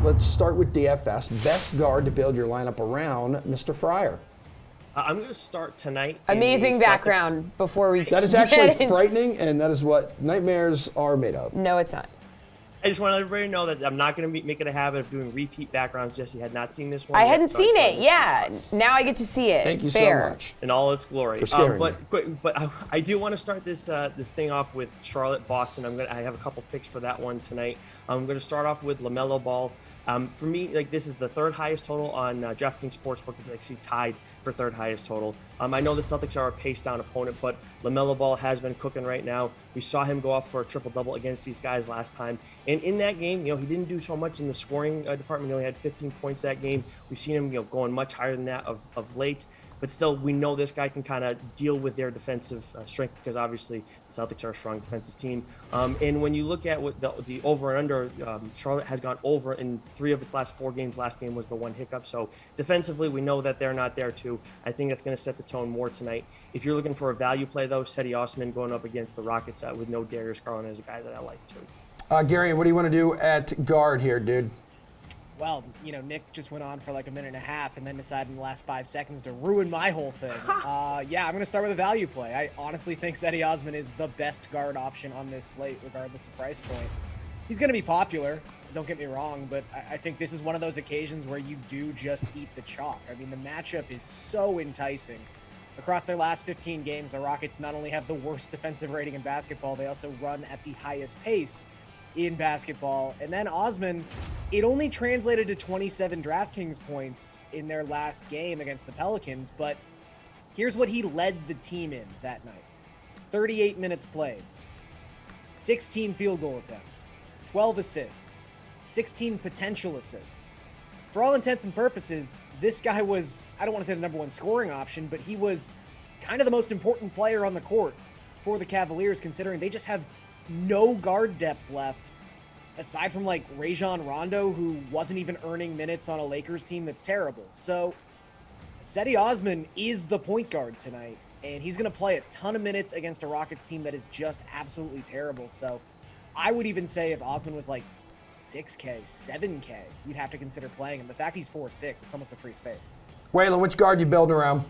let's start with DFS. Best guard to build your lineup around, Mr. Fryer. I'm going to start tonight. Amazing background before we That is actually frightening, and that is what nightmares are made of. No, it's not. I just want everybody to know that I'm not going to make it a habit of doing repeat backgrounds. Jesse had not seen this one. I hadn't seen it. Yeah, now I get to see it. Thank you Fair. so much. In all its glory. For scaring but I do want to start this thing off with Charlotte Boston. I have a couple picks for that one tonight. I'm going to start off with LaMelo Ball. For me, like, this is the third highest total on DraftKings Sportsbook. It's actually tied for third highest total. I know the Celtics are a pace down opponent, but LaMelo Ball has been cooking right now. We saw him go off for a triple-double against these guys last time. And in that game, he didn't do so much in the scoring department. He only had 15 points that game. We've seen him going much higher than that of late. But still, we know this guy can kind of deal with their defensive strength, because obviously the Celtics are a strong defensive team. And when you look at what the over and under, Charlotte has gone over in 3 of its last 4 games. Last game was the one hiccup. So defensively, we know that they're not there too. I think that's going to set the tone more tonight. If you're looking for a value play, though, Cedi Osman going up against the Rockets with no Darius Garland is a guy that I like too. Gary, what do you want to do at guard here, dude? Well, Nick just went on for like a minute and a half and then decided in the last 5 seconds to ruin my whole thing. Yeah, I'm going to start with a value play. I honestly think Cedi Osman is the best guard option on this slate, regardless of price point. He's going to be popular, don't get me wrong, but I think this is one of those occasions where you do just eat the chalk. I mean, the matchup is so enticing. Across their last 15 games, the Rockets not only have the worst defensive rating in basketball, they also run at the highest pace in basketball. And then Osman, it only translated to 27 DraftKings points in their last game against the Pelicans, but here's what he led the team in that night. 38 minutes played, 16 field goal attempts, 12 assists, 16 potential assists. For all intents and purposes, this guy was, I don't want to say the number 1 scoring option, but he was kind of the most important player on the court for the Cavaliers, considering they just have no guard depth left, aside from like Rajon Rondo, who wasn't even earning minutes on a Lakers team that's terrible. So Cedi Osman is the point guard tonight, and he's going to play a ton of minutes against a Rockets team that is just absolutely terrible. So I would even say if Osman was like 6K, 7K, you'd have to consider playing him. The fact he's 4-6, it's almost a free space. Whalen, which guard you building around?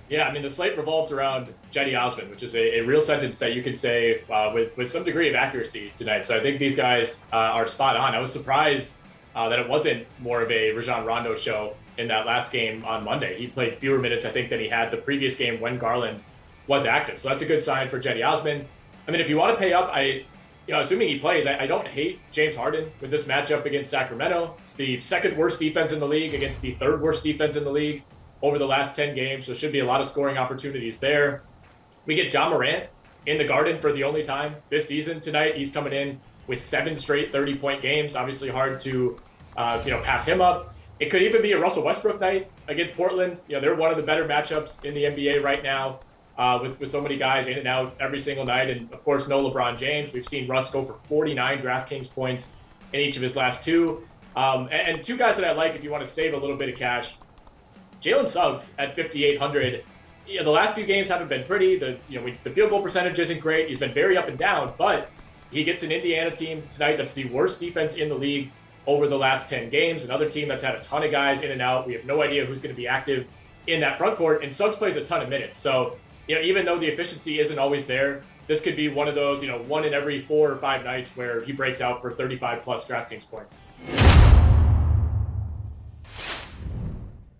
Yeah, I mean, the slate revolves around Cedi Osman, which is a real sentence that you could say with some degree of accuracy tonight. So I think these guys are spot on. I was surprised that it wasn't more of a Rajon Rondo show in that last game on Monday. He played fewer minutes, I think, than he had the previous game when Garland was active. So that's a good sign for Cedi Osman. I mean, if you want to pay up, assuming he plays, I don't hate James Harden with this matchup against Sacramento. It's the 2nd worst defense in the league against the 3rd worst defense in the league over the last 10 games, so should be a lot of scoring opportunities there. We get Ja Morant in the Garden for the only time this season tonight. He's coming in with 7 straight 30-point games. Obviously hard to pass him up. It could even be a Russell Westbrook night against Portland. They're one of the better matchups in the NBA right now with so many guys in and out every single night. And, of course, no LeBron James. We've seen Russ go for 49 DraftKings points in each of his last 2. And 2 guys that I like if you want to save a little bit of cash. Jalen Suggs at 5,800. The last few games haven't been pretty. The field goal percentage isn't great. He's been very up and down, but he gets an Indiana team tonight that's the worst defense in the league over the last 10 games. Another team that's had a ton of guys in and out. We have no idea who's going to be active in that front court, and Suggs plays a ton of minutes. So, even though the efficiency isn't always there, this could be one of those, one in every 4 or 5 nights where he breaks out for 35 plus DraftKings points.